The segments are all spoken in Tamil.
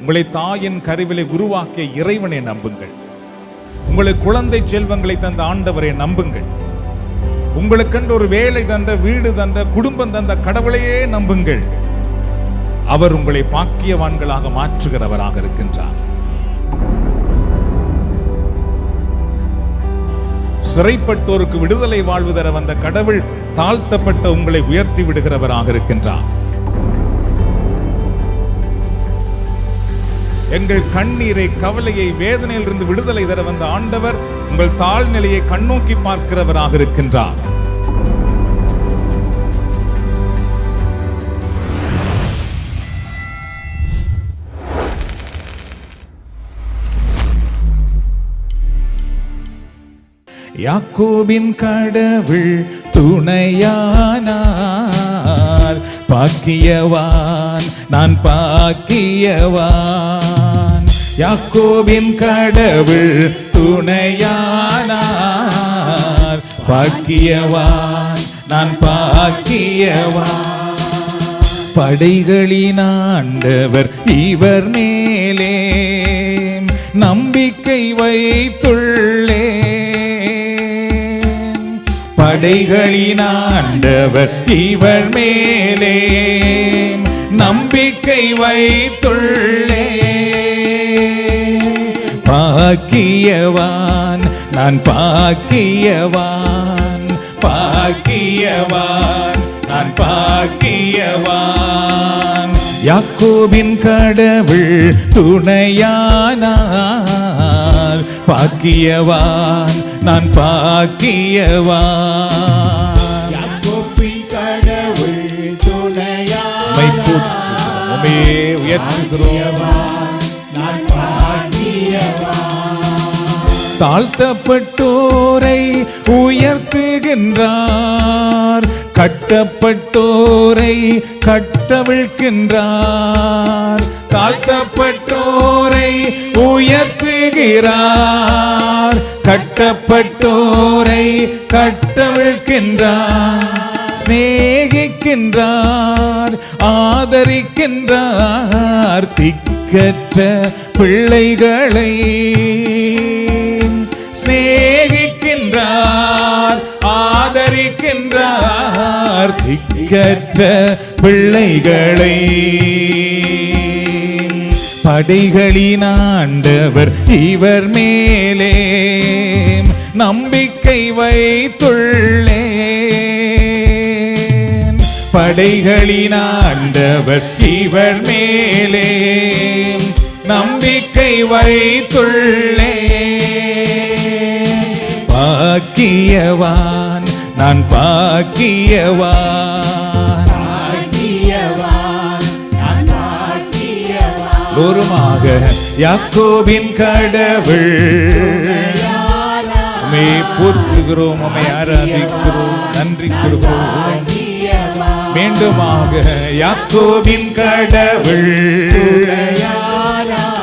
உங்களை தாயின் கருவிலை உருவாக்கிய இறைவனை நம்புங்கள். உங்களுக்கு குழந்தை செல்வங்களை தந்த ஆண்டவரை நம்புங்கள். உங்களுக்கென்று ஒரு வேலை தந்த, வீடு தந்த, குடும்பம் தந்த கடவுளையே நம்புங்கள். அவர் உங்களை பாக்கியவான்களாக மாற்றுகிறவராக இருக்கின்றார். சிறைப்பட்டோருக்கு விடுதலை வாழ்வு தர வந்த கடவுள் தாழ்த்தப்பட்ட உங்களை உயர்த்தி விடுகிறவராக இருக்கின்றார். எங்கள் கண்ணீரை, கவலையை, வேதனையிலிருந்து விடுதலை தர வந்த ஆண்டவர் உங்கள் தாழ்நிலையை கண்ணோக்கி பார்க்கிறவராக இருக்கின்றார். யாக்கோபின் கடவுள் துணையானார், பாக்கியவான் நான் பாக்கியவான். யாக்கோபின் கடவுள் துணையானார், பாக்கியவான் நான் பாக்கியவான். படைகளின் ஆண்டவர் இவர் மேலே நம்பிக்கை வைத்துள்ளே. படைகளின் ஆண்டவர் இவர் மேலே நம்பிக்கை வைத்துள்ளே. பாக்கியவான் நான் பாக்கியவான், பாக்கியவான் நான் பாக்கியவான். யாக்கோபின் கடவுள் துணையானார், பாக்கியவான் நான் பாக்கியவான். யாக்கோபின் கடவுள் துணையானார், உயர்த்துகிறோம் நான் பாக்கியவான். தாழ்த்தப்பட்டோரை உயர்த்துகின்றார், கட்டப்பட்டோரை கட்டவிழ்கின்றார். தாழ்த்தப்பட்டோரை உயர்த்துகிறார், கட்டப்பட்டோரை கட்டவிழ்கின்றார். சிநேகிக்கின்றார், ஆதரிக்கின்றார் திக்கற்ற பிள்ளைகளை. சிநேகிக்கின்றார், ஆதரிக்கின்றார் திக்கற்ற பிள்ளைகளை. படைகளின் ஆண்டவர் இவர் மேலே நம்பிக்கை வைத்துள்ளே. படைகளின் ஆண்டவர் இவர் மேலே நம்பிக்கை வைத்துள்ளே. பாக்கியவான் நான் பாக்கியவான், பாக்கியவான் நான் பாக்கியவான். ஒருமாக யாக்கோபின் கடவுள் உம்மை போற்றுகிறோம், உம்மை ஆராதிக்கிறோம், நன்றி கூறுகிறோம். மீண்டுமாக யாக்கோபின் கடவுள்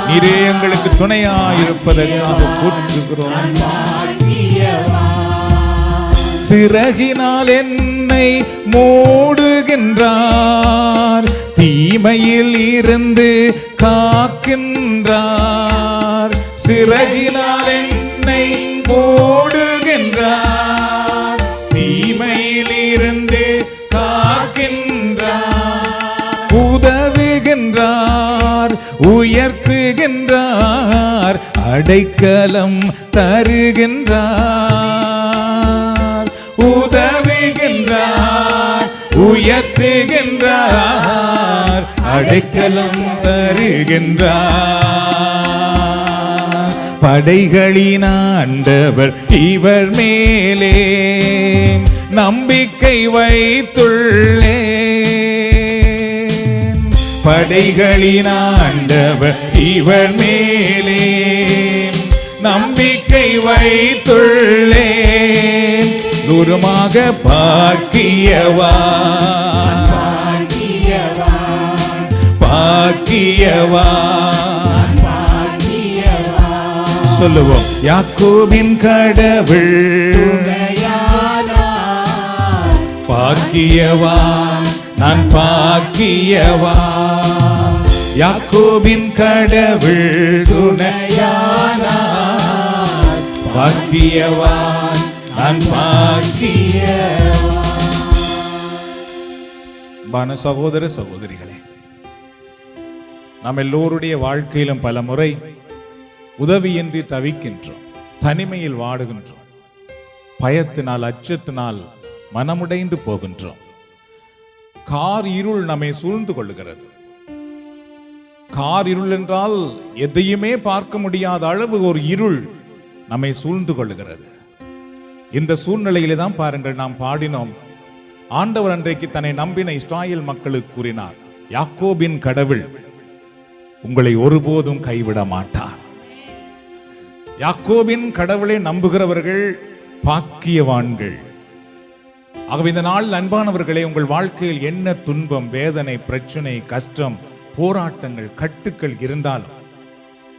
நீரே எங்களுக்கு துணையாயிருப்பதற்காக போற்றுகிறோம். சிறகினால் என்னை மூடுகின்றார், தீமையில் இருந்து காக்கின்றார். சிறகினால் என்னை மூடுகின்றார், தீமையில் இருந்து காக்கின்றார். உதவுகின்றார், உயர்த்துகின்றார், அடைக்கலம் தருகின்றார். உதவுகின்றார், உயர்த்துகின்றார், அடைக்கலம் தருகின்றார். படைகளின் ஆண்டவர் இவர் மேலே நம்பிக்கை வைத்துள்ளே. படைகளின் ஆண்டவர் இவர் மேலே நம்பிக்கை வைத்துள்ளே. தூரமாக பாக்கியவான், பாக்கியவான், பாக்கியவான், பாக்கியவான். சொல்லுவோம். யாக்கோபின் கடவுள் பாக்கியவான் நான் பாக்கியவான். யாக்கோபின் கடவுள் துணையானார். பாக்கியவான் நான் பாக்கியவான். சகோதர சகோதரிகளே, நாம் எல்லோருடைய வாழ்க்கையிலும் பல முறை உதவியின்றி தவிக்கின்றோம், தனிமையில் வாடுகின்றோம், பயத்தினால் அச்சத்தினால் மனமுடைந்து போகின்றோம். கார் இருள் நம்மை சூழ்ந்து கொள்ளுகிறது. கார் இருள் என்றால் எதையுமே பார்க்க முடியாத அளவு ஒரு இருள் நம்மை சூழ்ந்து கொள்ளுகிறது. இந்த சூழ்நிலையிலே தான் பாருங்கள், நாம் பாடினோம், ஆண்டவர் அன்றைக்கு தன்னை நம்பின இஸ்ராயேல் மக்களுக்கு கூறினார், யாக்கோபின் கடவுள் உங்களை ஒருபோதும் கைவிட மாட்டார். யாக்கோபின் கடவுளை நம்புகிறவர்கள் பாக்கியவான்கள். ஆகவே இந்த நாள் அன்பானவர்களே, உங்கள் வாழ்க்கையில் என்ன துன்பம், வேதனை, பிரச்சனை, கஷ்டம், போராட்டங்கள், கட்டுக்கள் இருந்தாலும்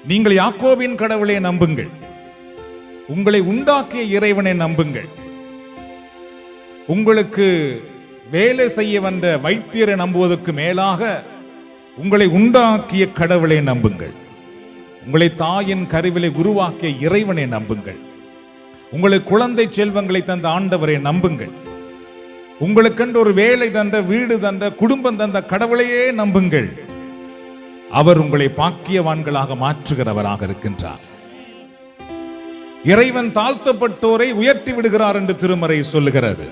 நீங்கள் யாக்கோபின் கடவுளை நம்புங்கள். உங்களை உண்டாக்கிய இறைவனை நம்புங்கள். உங்களுக்கு வேலை செய்ய வந்த வைத்தியரை நம்புவதற்கு மேலாக உங்களை உண்டாக்கிய கடவுளை நம்புங்கள். உங்களை தாயின் கருவிலை உருவாக்கிய இறைவனை நம்புங்கள். உங்களுக்கு குழந்தை செல்வங்களை தந்த ஆண்டவரை நம்புங்கள். உங்களுக்கென்று ஒரு வேலை தந்த, வீடு தந்த, குடும்பம் தந்த கடவுளையே நம்புங்கள். அவர் உங்களை பாக்கியவான்களாக மாற்றுகிறவராக இருக்கின்றார். இறைவன் தாழ்த்தப்பட்டோரை உயர்த்தி விடுகிறார் என்று திருமறை சொல்லுகிறது.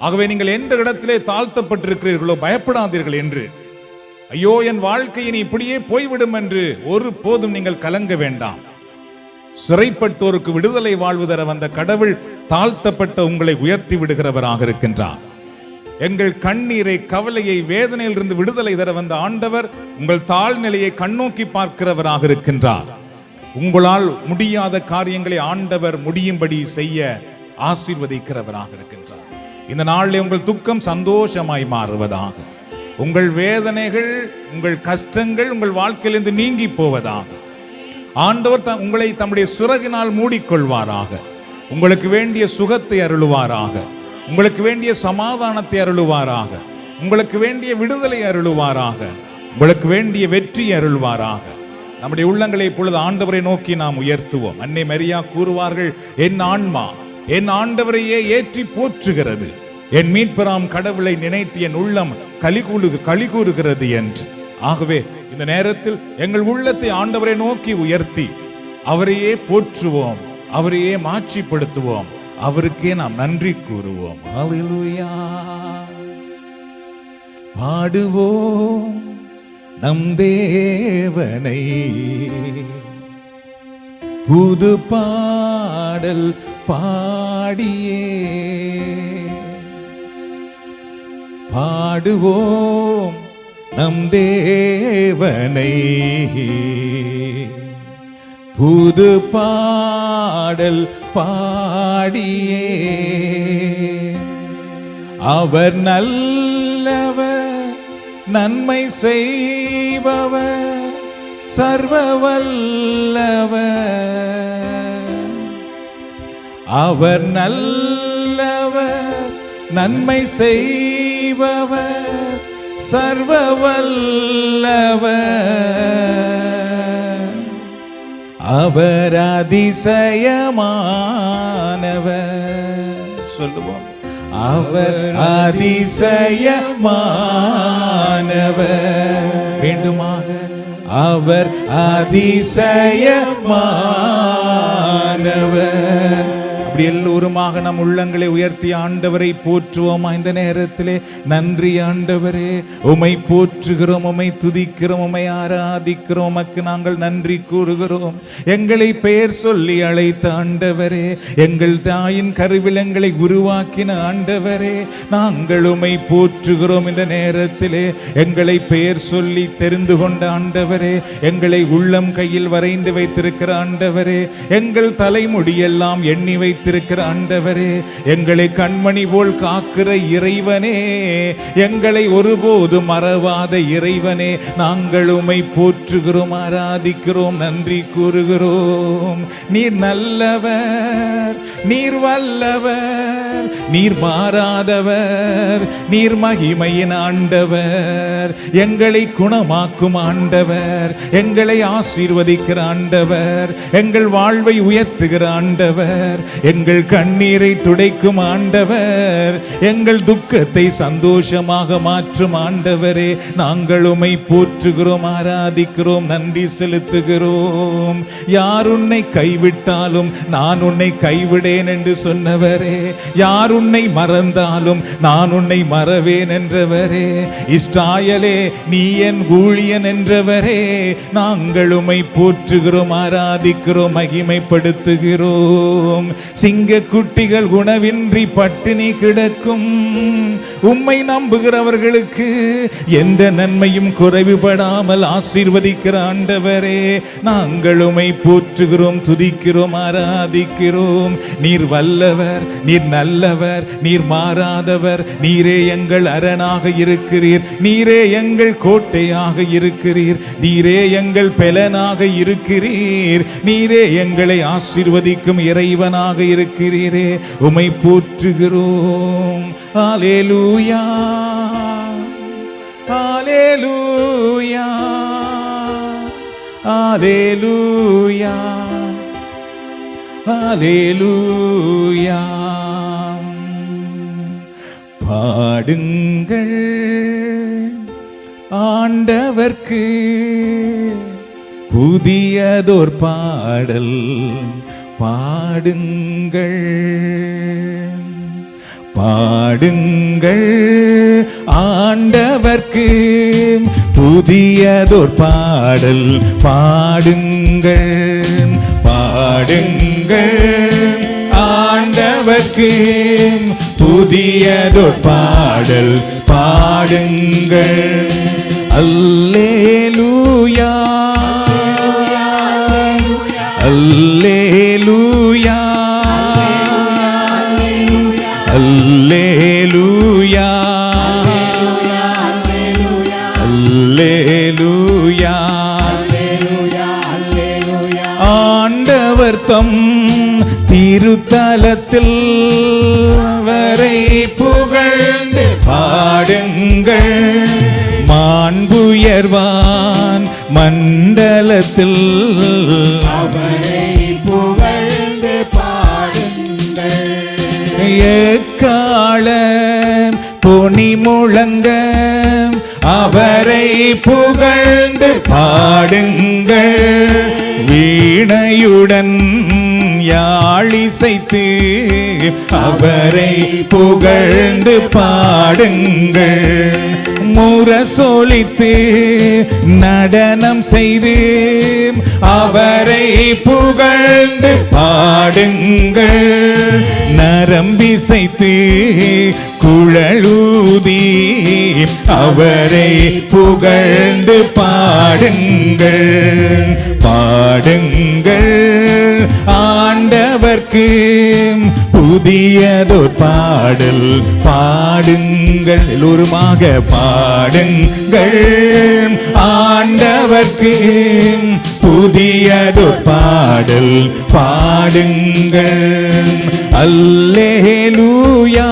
ஆகவே நீங்கள் எந்த இடத்திலே தாழ்த்தப்பட்டிருக்கிறீர்களோ பயப்படாதீர்கள் என்று, ஐயோ என் வாழ்க்கை இனி இப்படியே போய்விடும் என்று ஒரு போதும் நீங்கள் கலங்க வேண்டாம். சிறைப்பட்டோருக்கு விடுதலை வாழ்வு தர வந்த கடவுள் தாழ்த்தப்பட்ட உங்களை உயர்த்தி விடுகிறவராக இருக்கின்றார். எங்கள் கண்ணீரை, கவலையை, வேதனையிலிருந்து விடுதலை தர வந்த ஆண்டவர் உங்கள் தாழ்நிலையை கண்ணோக்கி பார்க்கிறவராக இருக்கின்றார். உங்களால் முடியாத காரியங்களை ஆண்டவர் முடியும்படி செய்ய ஆசீர்வதிக்கிறவராக இருக்கின்றார். இந்த நாளில் உங்கள் துக்கம் சந்தோஷமாய் மாறுவதாக, உங்கள் வேதனைகள், உங்கள் கஷ்டங்கள் உங்கள் வாழ்க்கையிலிருந்து நீங்கி போவதாக. ஆண்டவர் உங்களை தம்முடைய சிறகினால் மூடிக்கொள்வாராக. உங்களுக்கு வேண்டிய சுகத்தை அருளுவாராக. உங்களுக்கு வேண்டிய சமாதானத்தை அருளுவாராக. உங்களுக்கு வேண்டிய விடுதலை அருளுவாராக. உங்களுக்கு வேண்டிய வெற்றி அருள்வாராக. நம்முடைய உள்ளங்களை இப்பொழுது ஆண்டவரை நோக்கி நாம் உயர்த்துவோம். அன்னை மரியா கூறுவார்கள், என் ஆன்மா என் ஆண்டவரையே ஏற்றி போற்றுகிறது, என் மீட்பராம் கடவுளை நினைத்து என் உள்ளம் களி கூறுகிறது என்று. ஆகவே இந்த நேரத்தில் எங்கள் உள்ளத்தை ஆண்டவரை நோக்கி உயர்த்தி அவரையே போற்றுவோம், அவரையே மாட்சிப்படுத்துவோம், அவருக்கே நாம் நன்றி கூறுவோம். ஹல்லேலூயா. பாடுவோம் நம் தேவனை, புது பாடல் பாடியே பாடுவோம் நம் தேவனை, புது பாடல் பாடியே. அவர் நல்லவர், நன்மை செய்பவர், சர்வ வல்லவர். அவர் நல்லவர், நன்மை செய்பவர், சர்வ வல்லவர். அவர் அதிசயமானவர். சொல்லுவோம், அவர் அதிசயமானவர். வேண்டுமாக அவர் அதிசயமானவர். அப்படி எல்லோருமாக நம் உள்ளங்களை உயர்த்தி ஆண்டவரை போற்றுவோமா? இந்த நேரத்திலே நன்றி ஆண்டவரே, உமை போற்றுகிறோம், உமை துதிக்கிறோம், உமை ஆராதிக்கிறோம், உமக்கு நாங்கள் நன்றி கூறுகிறோம். எங்களை பெயர் சொல்லி அழைத்த ஆண்டவரே, எங்கள் தாயின் கருவிலங்களை உருவாக்கின ஆண்டவரே, நாங்கள் உமை போற்றுகிறோம். இந்த நேரத்திலே எங்களை பெயர் சொல்லி தெரிந்து கொண்ட ஆண்டவரே, எங்களை உள்ளம் கையில் வரைந்து வைத்திருக்கிற ஆண்டவரே, எங்கள் தலைமுடியெல்லாம் எண்ணி வைத்திருக்கிற ஆண்டவரே, எங்களை கண்மணி போல் காக்கிற இறைவனே, எங்களை ஒருபோது மறவாத இறைவனே, நாங்கள் உம்மை போற்றுகிறோம், ஆராதிக்கிறோம், நன்றி கூறுகிறோம். நீர் நல்லவர், நீர் வல்லவர், நீர் மாறாதவர், நீர் மகிமையின் ஆண்டவர், எங்களை குணமாக்கும் ஆண்டவர், எங்களை ஆசீர்வதிக்கிற ஆண்டவர், எங்கள் வாழ்வை உயர்த்துகிற ஆண்டவர், எங்கள் கண்ணீரை துடைக்கும் ஆண்டவர், எங்கள் துக்கத்தை சந்தோஷமாக மாற்றும் ஆண்டவரே, நாங்கள் உம்மை போற்றுகிறோம், ஆராதிக்கிறோம், நன்றி செலுத்துகிறோம். யார் உன்னை கைவிட்டாலும் நான் உன்னை கைவிடேன் என்று சொன்னவரே, யார் உன்னை மறந்தாலும் நான் உன்னை மறவேன் என்றவரே, இஸ்ராயலே நீ என் ஊழியன் என்றவரே, நாங்கள் உம்மை போற்றுகிறோம், ஆராதிக்கிறோம், மகிமைப்படுத்துகிறோம். சிங்க குட்டிகள் உணவின்றி பட்டினி கிடக்கும் உம்மை நம்புகிறவர்களுக்கு எந்த நன்மையும் குறைவுபடாமல் ஆசீர்வதிக்கிற ஆண்டவரே, நாங்கள் உம்மை போற்றுகிறோம், துதிக்கிறோம், ஆராதிக்கிறோம். நீர் வல்லவர், நீர் நல்லவர், நீர் மாறாதவர், நீரே எங்கள் அரணாக இருக்கிறீர், நீரே எங்கள் கோட்டையாக இருக்கிறீர், நீரே எங்கள் பெலனாக இருக்கிறீர், நீரே எங்களை ஆசீர்வதிக்கும் இறைவனாக இருக்கிறீரே, உம்மை போற்றுகிறோம். அல்லேலூயா, அல்லேலூயா, அல்லேலூயா, அல்லேலூயா. பாடுங்கள் ஆண்டவர்க்கு புதியதோர் பாடல், பாடுங்கள் பாடுங்கள் ஆண்டவர்க்கு புதியதோர் பாடல், பாடுங்கள் பாடுங்கள் ஆண்டவர்க்கு புதியதோர் பாடல், பாடுங்கள். அல்லேலூயா, அல்லேலூயா, அல்லேலூயா, அல்லேலூயா. ஆண்டவர் தம் திருத்தலத்தில் வரை புகழ்ந்து பாடுங்கள், மாண்புயர்வான் மண்டலத்தில் அவரை புகழ்ந்து பாடுங்கள். எக்காள பொனி முழங்க அவரை புகழ்ந்து பாடுங்கள், வீணையுடன் யாழிசைத்து அவரை புகழ்ந்து பாடுங்கள், முரசொலித்து நடனம் செய்து அவரை புகழ்ந்து பாடுங்கள், நரம்பிசைத்து குழலூதி அவரை புகழ்ந்து பாடுங்கள், பாடுங்கள் ஆண்டவர்க்கு புதியதோர் பாடல், பாடுங்கள் எல்லோருமாக பாடுங்கள் ஆண்டவர்க்கு புதியதோர் பாடல், பாடுங்கள். அல்லேலூயா,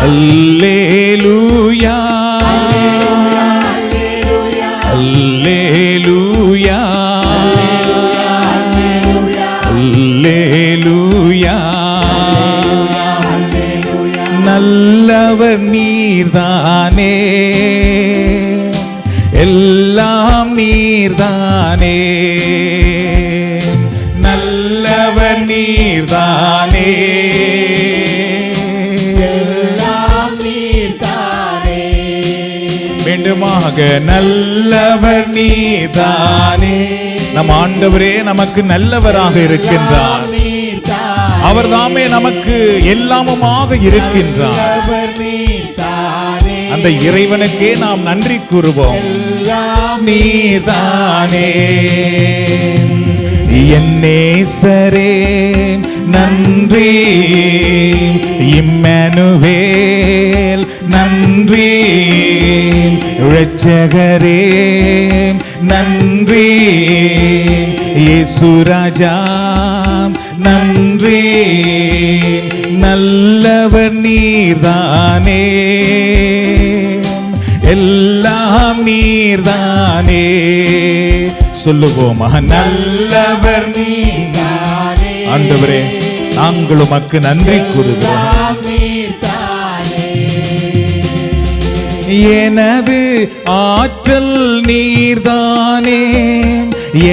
அல்லேலூயா, அல்லேலூயா, அல்லேலூயா, அல்லேலூயா. நல்லவர் நீர்தானே, எல்லாம் நீர்தானே, நல்லவர் நீர்தானே, எல்லாம் நீர்தானே. மீண்டுமாக நல்லவர் நீர்தானே. நம் ஆண்டவரே நமக்கு நல்லவராக இருக்கின்றார், அவர் தாமே நமக்கு எல்லாமுமாக இருக்கின்றார். அந்த இறைவனுக்கே நாம் நன்றி கூறுவோம். நீதானே என் நேசரே நன்றி, இம்மானுவேல் நன்றி, இரட்சகரே நன்றி, இயேசு ராஜா நன்றி. நல்லவர் நீர்தானே, எல்லாம் நீர்தானே. சொல்லுவோமா? நல்லவர் நீர்தானே. ஆண்டவரே, நாங்கள் உமக்கு நன்றி கூறுகிறோம். எனது ஆற்றல் நீர்தானே,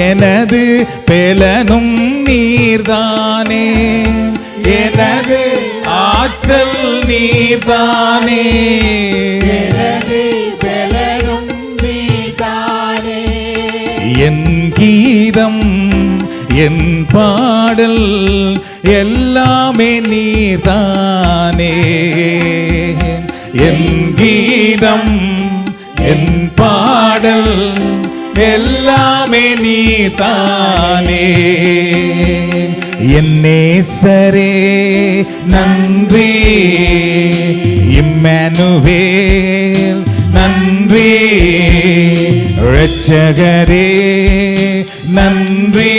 எனது பெலனும் நீர்தானே, எனது ஆற்றல் நீர்தானே, எனது பெலனும் நீர்தானே. என் கீதம் என் பாடல் எல்லாமே நீர்தானே, என் கீதம் என் பாடல் எல்லாமே நீர்தானே. என் நேசரே நன்றி, இம்மானுவேல் நன்றி, இரட்சகரே நன்றி,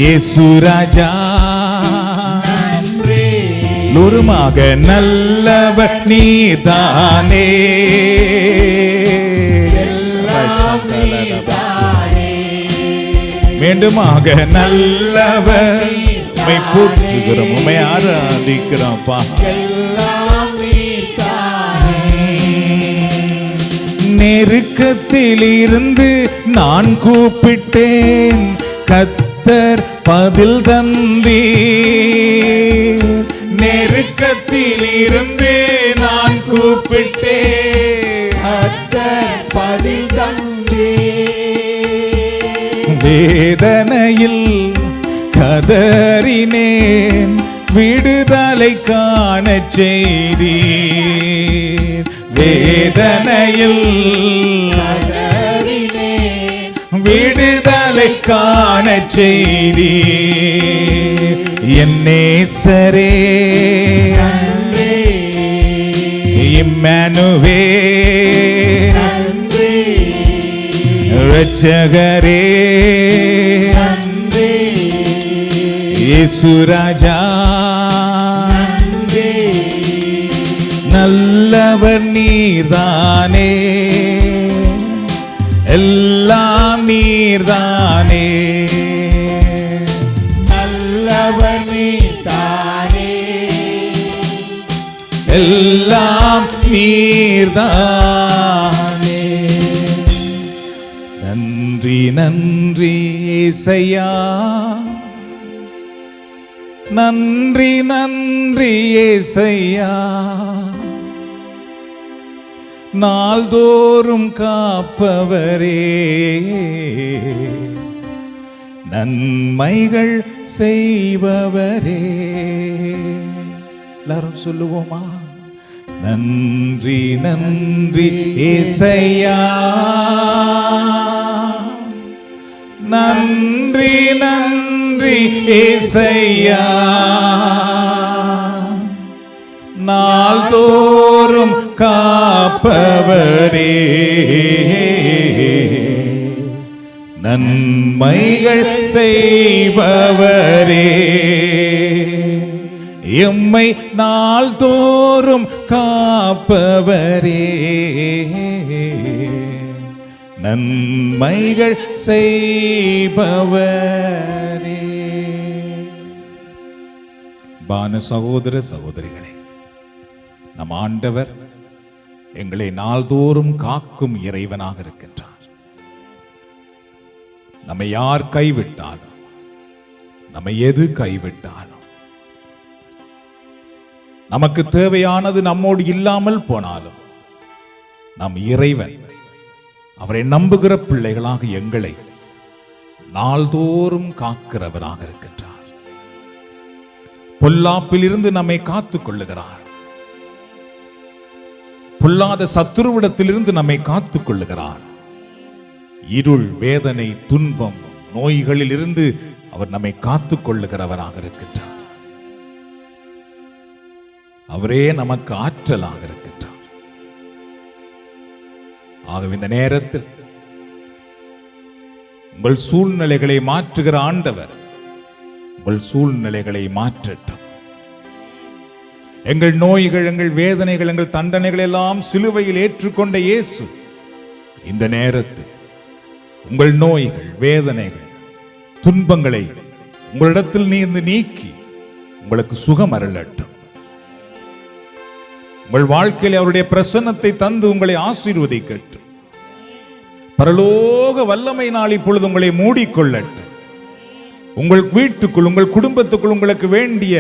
இயேசு ராஜா நன்றி. லூருமாக நல்லவர் நீர்தானே, எல்லாம் நீர்தானே. மீண்டுமாக நல்லவர். உம்மை போற்றுகிறோம், உம்மை ஆராதிக்கிறோம்ப்பா. எல்லாம் நீர்தானே. நெருக்கத்தில் இருந்து நான் கூப்பிட்டேன், கர்த்தர் பதில் தந்தீர். நெருக்கத்தில் இருந்து நான் கூப்பிட்டேன், கர்த்தர் பதில் தந்தீர். வேதனையில் கதறினேன், விடுதலை காணச் செய்தீர். வேதனையில் கதறினேன், விடுதலை காணச் செய்தீர். என் நேசரே நன்றி. இம்மானுவேல் நன்றி. இரட்சகரே நன்றி. இயேசு ராஜா நன்றி. நல்லவர் நீர்தானே, எல்லாம் நீர்தானே. நல்லவர் நீர்தானே. எல்லாம் நீர்தானே. நன்றி நன்றி ஏசையா, நன்றி நன்றி ஏசையா, நாள்தோறும் காப்பவரே, நன்மைகள் செய்பவரே. எல்லாரும் சொல்லுவோமா? நன்றி நன்றி ஏசையா, நன்றி நன்றி ஏசையா, நாள்தோறும் காப்பவரே, நன்மைகள் செய்பவரே. எம்மை நாள்தோறும் காப்பவரே, நன்மைகள் செய்பவரே. பான சகோதர சகோதரிகளே, நம் ஆண்டவர் எங்களை நாள்தோறும் காக்கும் இறைவனாக இருக்கின்றார். நம்மை யார் கைவிட்டாலும், நம்மை எது கைவிட்டாலும், நமக்கு தேவையானது நம்மோடு இல்லாமல் போனாலும், நம் இறைவன் அவரை நம்புகிற பிள்ளைகளாக எங்களை நாள்தோறும் காக்கிறவராக இருக்கின்றார். பொல்லாப்பில் இருந்து நம்மை காத்துக் கொள்ளுகிறார். பொல்லாத சத்துருவிடத்திலிருந்து நம்மை காத்துக் கொள்ளுகிறார். இருள், வேதனை, துன்பம், நோய்களில் இருந்து அவர் நம்மை காத்துக் கொள்ளுகிறவராக இருக்கின்றார். அவரே நமக்கு ஆற்றலாக இருக்கின்றார். ஆகவே இந்த நேரத்தில் உங்கள் சூழ்நிலைகளை மாற்றுகிற ஆண்டவர், உங்கள் சூழ்நிலைகளை மாற்றட்டும். எங்கள் நோய்கள், எங்கள் வேதனைகள், எங்கள் தண்டனைகள் எல்லாம் சிலுவையில் ஏற்றுக்கொண்ட இயேசு இந்த நேரத்தில் உங்கள் நோய்கள், வேதனைகள், துன்பங்களை உங்களிடத்தில் நீக்கி உங்களுக்கு சுகம் அருளட்டும். உங்கள் வாழ்க்கையில் அவருடைய பிரசன்னத்தை தந்து உங்களை ஆசீர்வதிக்கட்டும். பரலோக வல்லமை நாள் இப்பொழுது உங்களை மூடிக்கொள்ளட்டும். உங்கள் வீட்டுக்குள், உங்கள் குடும்பத்துக்குள் உங்களுக்கு வேண்டிய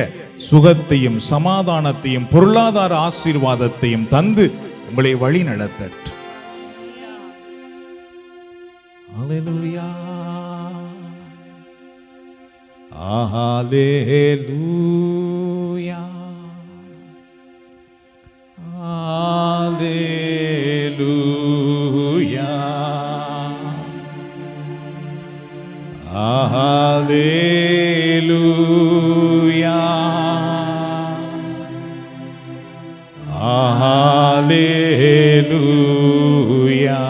சுகத்தையும் சமாதானத்தையும் பொருளாதார ஆசீர்வாதத்தையும் தந்து உங்களை வழி நடத்தட்டும். ஹல்லேலூயா, ஹல்லேலூயா, ஹல்லேலூயா, ஹல்லேலூயா, ஹல்லேலூயா,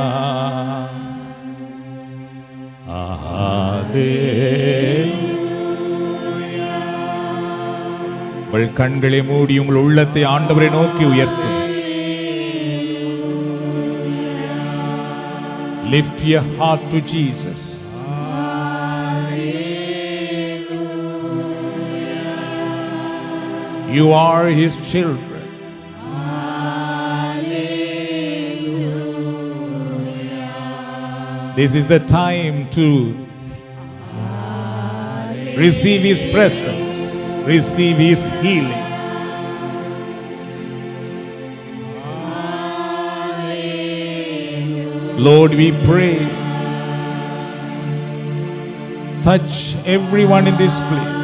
உங்கள் கண்களை மூடி உங்கள் உள்ளத்தை ஆண்டவரை நோக்கி உயர்த்தும். Lift your heart to Jesus. You are his children. This is the time to receive his presence, receive his healing. Lord, we pray, touch everyone in this place.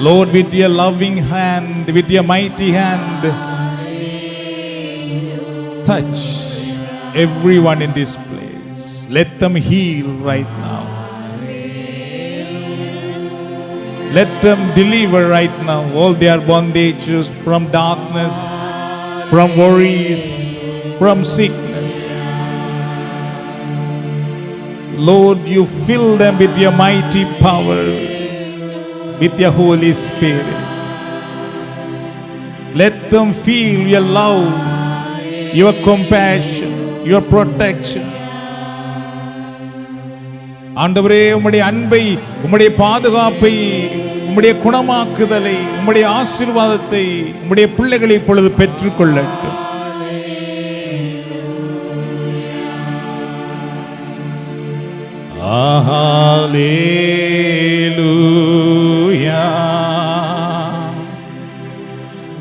Lord, with your loving hand, with your mighty hand, touch everyone in this place. Let them heal right now. Let them deliver right now all their bondages from darkness, from worries, from sickness. Lord, you fill them with your mighty power, with your Holy Spirit. Let them feel your love, your compassion, your protection. ஆண்டவரே, உம்முடைய அன்பை, உம்முடைய பாதுகாப்பை, உம்முடைய குணமாக்குதலை, உம்முடைய ஆசீர்வாதத்தை உம்முடைய பிள்ளைகளை இப்பொழுது பெற்றுக்கொள்ளட்டும். ஹல்லேலூயா,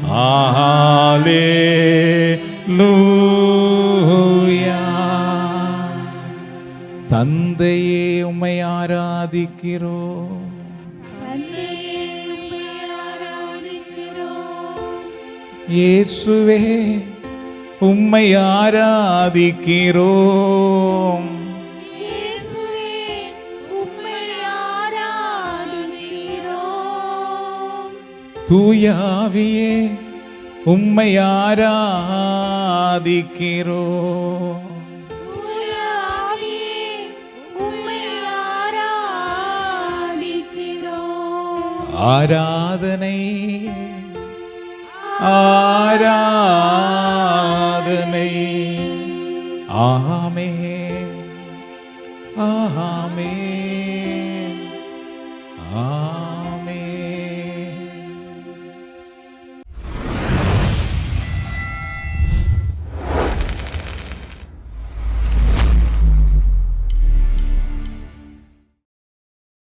ஹல்லேலூயா. தந்தையே, உம்மை ஆராதிக்கிறோம். இயேசுவே, உம்மை ஆராதிக்கிறோம். தூய ஆவியே, உம்மை ஆராதிக்கிறோம். ஆராதனை, ஆராதனை,